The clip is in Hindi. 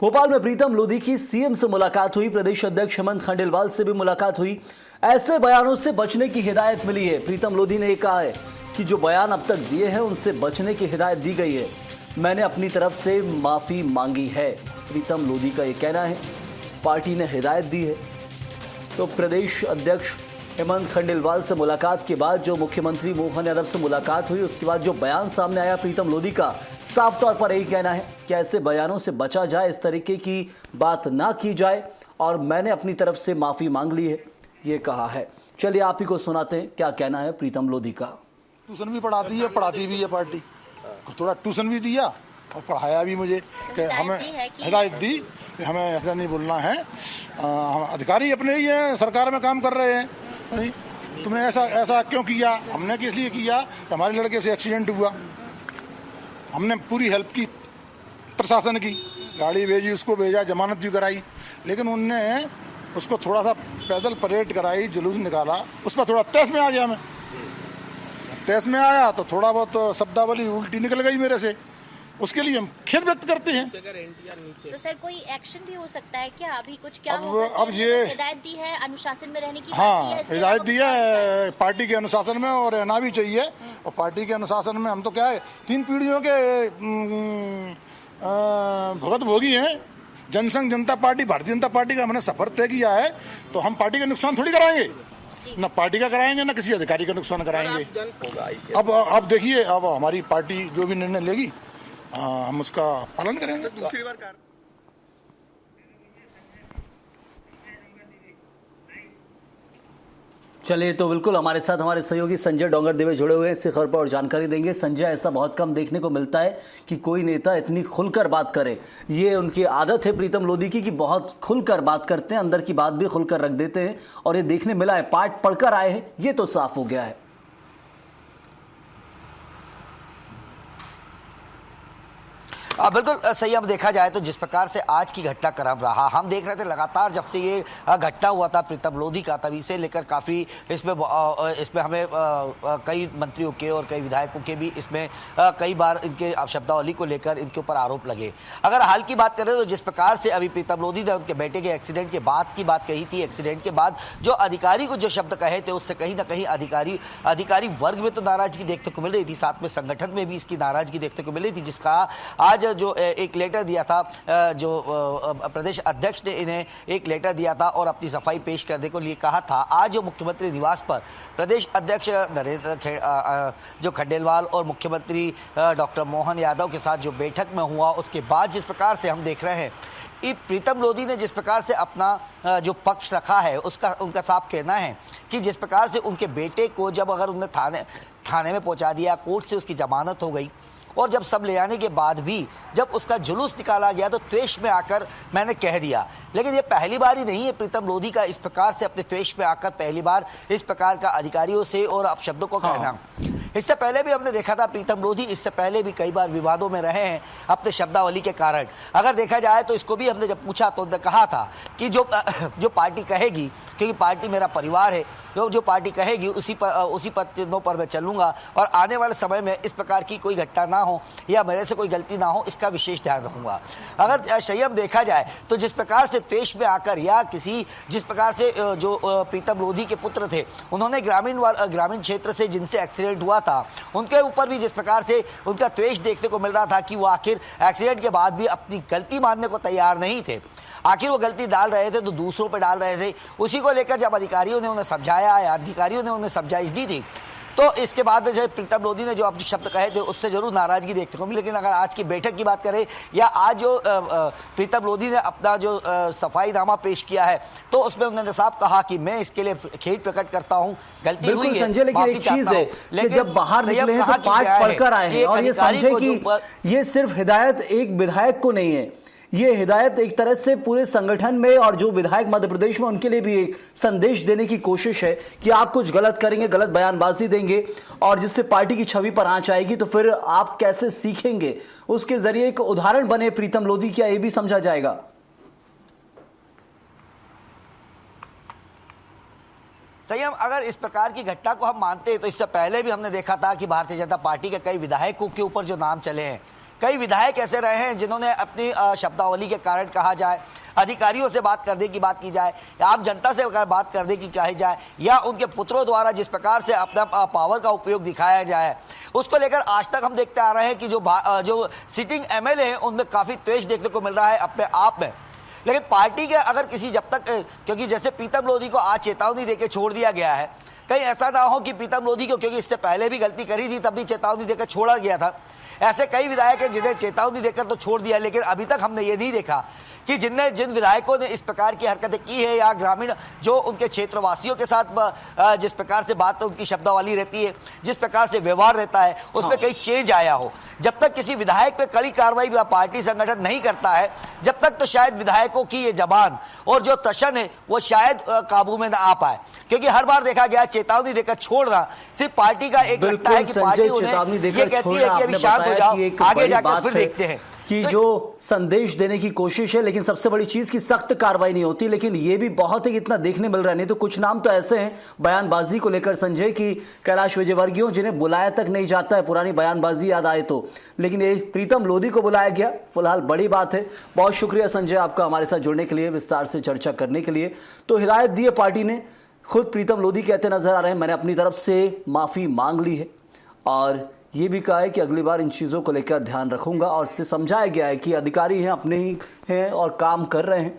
भोपाल में प्रीतम लोधी की सीएम से मुलाकात हुई। प्रदेश अध्यक्ष हेमंत खंडेलवाल से भी मुलाकात हुई। ऐसे बयानों से बचने की हिदायत मिली है। प्रीतम लोधी ने कहा है कि जो बयान अब तक दिए हैं उनसे बचने की हिदायत दी गई है। मैंने अपनी तरफ से माफी मांगी है, प्रीतम लोधी का यह कहना है। पार्टी ने हिदायत दी है। तो प्रदेश अध्यक्ष हेमंत खंडेलवाल से मुलाकात के बाद जो मुख्यमंत्री मोहन यादव से मुलाकात हुई, उसके बाद जो बयान सामने आया प्रीतम लोधी का, साफ तौर पर यही कहना है कि ऐसे बयानों से बचा जाए, इस तरीके की बात ना की जाए और मैंने अपनी तरफ से माफी मांग ली है, ये कहा है। चलिए आप ही को सुनाते हैं क्या कहना है प्रीतम लोधी का। ट्यूशन भी पढ़ाती है, पढ़ाती भी है पार्टी, थोड़ा ट्यूशन भी दिया और पढ़ाया भी मुझे कि हमें हिदायत दी कि हमें ऐसा नहीं बोलना है। हम अधिकारी अपने ही हैं, सरकार में काम कर रहे हैं। नहीं, तुमने ऐसा क्यों किया? हमने किस लिए किया? हमारे लड़के से एक्सीडेंट हुआ, हमने पूरी हेल्प की, प्रशासन की गाड़ी भेजी, उसको भेजा, जमानत भी कराई, लेकिन उनने उसको थोड़ा सा पैदल परेड कराई, जुलूस निकाला, उस पर थोड़ा तहस में आ गया। मैं तहस में आया तो थोड़ा बहुत शब्दावली उल्टी निकल गई मेरे से, उसके लिए हम खेद व्यक्त करते हैं। तो सर कोई एक्शन भी हो सकता है क्या? अभी कुछ क्या अब ये हिदायत दी है, अनुशासन में रहने की? हाँ, हिदायत दी है पार्टी के अनुशासन में और रहना भी चाहिए। और पार्टी के अनुशासन में हम तो क्या है, 3 पीढ़ियों के भुगत भोगी हैं। जनसंघ जनता पार्टी, भारतीय जनता पार्टी का हमने सफर तय किया है, तो हम पार्टी का नुकसान थोड़ी कराएंगे, न पार्टी का कराएंगे न किसी अधिकारी का नुकसान कराएंगे। अब देखिए, अब हमारी पार्टी जो भी निर्णय लेगी हम उसका पालन करेंगे। दूसरी बार चलिए, तो बिल्कुल हमारे साथ हमारे सहयोगी संजय डोंगरदेवे जुड़े हुए हैं, इसी खबर पर और जानकारी देंगे। संजय, ऐसा बहुत कम देखने को मिलता है कि कोई नेता इतनी खुलकर बात करे। ये उनकी आदत है प्रीतम लोधी की कि बहुत खुलकर बात करते हैं, अंदर की बात भी खुलकर रख देते हैं, और ये देखने मिला है। पाठ पढ़कर आए हैं, ये तो साफ हो गया है। बिल्कुल सही। अब देखा जाए तो जिस प्रकार से आज की घटनाक्रम रहा, हम देख रहे थे लगातार जब से ये घटना हुआ था प्रीतम लोधी का, तभी से लेकर काफ़ी इसमें हमें कई मंत्रियों के और कई विधायकों के भी इसमें कई बार इनके शब्दावली को लेकर इनके ऊपर आरोप लगे। अगर हाल की बात करें तो जिस प्रकार से अभी प्रीतम लोधी ने उनके बेटे के एक्सीडेंट के बाद की बात कही थी, एक्सीडेंट के बाद जो अधिकारी को जो शब्द कहे थे, उससे कहीं ना कहीं अधिकारी वर्ग में तो नाराजगी देखने को मिल रही थी, साथ में संगठन में भी इसकी नाराजगी देखने को मिल रही थी, जिसका आज जो एक लेटर दिया था, जो प्रदेश अध्यक्ष ने इन्हें एक लेटर दिया था और अपनी सफाई पेश करने को लिए कहा था। आज जो मुख्यमंत्री निवास पर प्रदेश अध्यक्ष जो खंडेलवाल और मुख्यमंत्री डॉक्टर मोहन यादव के साथ जो बैठक में हुआ, उसके बाद जिस प्रकार से हम देख रहे हैं कि प्रीतम लोधी ने जिस प्रकार से अपना जो पक्ष रखा है, उनका साफ कहना है कि जिस प्रकार से उनके बेटे को जब अगर उन्हें थाने में पहुंचा दिया, कोर्ट से उसकी जमानत हो गई, और जब सब ले आने के बाद भी जब उसका जुलूस निकाला गया तो त्वेष में आकर मैंने कह दिया। लेकिन ये पहली बार ही नहीं है प्रीतम लोधी का इस प्रकार से अपने त्वेष में आकर पहली बार इस प्रकार का अधिकारियों से और अपशब्दों को कहना। इससे पहले भी हमने देखा था प्रीतम लोधी इससे पहले भी कई बार विवादों में रहे हैं अपने शब्दावली के कारण। अगर देखा जाए तो इसको भी हमने जब पूछा तो उन्होंने कहा था कि जो पार्टी कहेगी, क्योंकि पार्टी मेरा परिवार है, जो पार्टी कहेगी उसी पर मैं चलूंगा, और आने वाले समय में इस प्रकार की कोई घटना ना हो या मेरे से कोई गलती ना हो, इसका विशेष ध्यान रखूंगा। अगर संयम देखा जाए तो जिस प्रकार से त्वेष में आकर या जिस प्रकार से जो प्रीतम लोधी के पुत्र थे, उन्होंने ग्रामीण क्षेत्र से जिनसे एक्सीडेंट हुआ था, उनके ऊपर भी जिस प्रकार से उनका त्वेष देखने को मिल रहा था कि वो आखिर एक्सीडेंट के बाद भी अपनी गलती मानने को तैयार नहीं थे। आखिर वो गलती डाल रहे थे तो दूसरों पे डाल रहे थे। उसी को लेकर जब अधिकारियों ने उन्हें समझाया या अधिकारियों ने उन्हें समझाइश दी थी, तो इसके बाद जो प्रीतम लोधी ने जो अपने शब्द कहे थे उससे जरूर नाराजगी देखने को मिली। लेकिन अगर आज की बैठक की बात करें या आज जो प्रीतम लोधी ने अपना जो सफाईनामा पेश किया है, तो उसमें उन्होंने साफ कहा कि मैं इसके लिए खेद प्रकट करता हूं, गलती हुई है, संजय, लेकिन एक चीज है कि जब बाहर निकले हैं तो पाठ पढ़कर आए हैं, और ये समझे कि ये सिर्फ हिदायत एक विधायक को नहीं है, ये हिदायत एक तरह से पूरे संगठन में और जो विधायक मध्य प्रदेश में उनके लिए भी एक संदेश देने की कोशिश है कि आप कुछ गलत करेंगे, गलत बयानबाजी देंगे और जिससे पार्टी की छवि पर आंच आएगी, तो फिर आप कैसे सीखेंगे, उसके जरिए एक उदाहरण बने प्रीतम लोधी, क्या ये भी समझा जाएगा? संयम, अगर इस प्रकार की घटना को हम मानते हैं तो इससे पहले भी हमने देखा था कि भारतीय जनता पार्टी के कई विधायकों के ऊपर जो नाम चले हैं कई विधायक ऐसे रहे हैं जिन्होंने अपनी शब्दावली के कारण कहा जाए, अधिकारियों से बात करने की बात की जाए, या आम जनता से अगर बात करने की कही जाए, या उनके पुत्रों द्वारा जिस प्रकार से अपना पावर का उपयोग दिखाया जाए, उसको लेकर आज तक हम देखते आ रहे हैं कि जो सिटिंग एमएलए हैं उनमें काफी द्वेष देखने को मिल रहा है अपने आप में। लेकिन पार्टी के अगर किसी जब तक, क्योंकि जैसे प्रीतम लोधी को आज चेतावनी देकर छोड़ दिया गया है, कहीं ऐसा ना हो कि प्रीतम लोधी को, क्योंकि इससे पहले भी गलती करी थी तब भी चेतावनी देकर छोड़ा गया था, ऐसे कई विधायक हैं जिन्हें चेतावनी देकर तो छोड़ दिया, लेकिन अभी तक हमने ये नहीं देखा कि जिन विधायकों ने इस प्रकार की हरकतें की है, या ग्रामीण जो उनके क्षेत्रवासियों के साथ जिस प्रकार से बात उनकी शब्दावली रहती है, जिस प्रकार से व्यवहार रहता है, उसमें कहीं चेंज आया हो। जब तक किसी विधायक पे कड़ी कार्रवाई पार्टी संगठन नहीं करता है, जब तक तो शायद विधायकों की ये जबान और जो तशन है वो शायद काबू में ना आ पाए, क्योंकि हर बार देखा गया चेतावनी देकर छोड़ना सिर्फ पार्टी का एक लगता है कि पार्टी उन्हें ये कहती है कि अभी शांत हो जाओ, आगे जाकर फिर देखते हैं कि जो संदेश देने की कोशिश है, लेकिन सबसे बड़ी चीज की सख्त कार्रवाई नहीं होती। लेकिन ये भी बहुत ही इतना देखने मिल रहा है। नहीं तो कुछ नाम तो ऐसे हैं बयानबाजी को लेकर संजय की, कैलाश विजयवर्गीय, जिन्हें बुलाया तक नहीं जाता है, पुरानी बयानबाजी याद आए तो। लेकिन ये प्रीतम लोधी को बुलाया गया, फिलहाल बड़ी बात है। बहुत शुक्रिया संजय आपका हमारे साथ जुड़ने के लिए, विस्तार से चर्चा करने के लिए। तो हिदायत दी है पार्टी ने, खुद प्रीतम लोधी कहते नजर आ रहे हैं मैंने अपनी तरफ से माफी मांग ली है, और ये भी कहा है कि अगली बार इन चीज़ों को लेकर ध्यान रखूंगा। और इससे समझाया गया है कि अधिकारी हैं, अपने ही हैं और काम कर रहे हैं,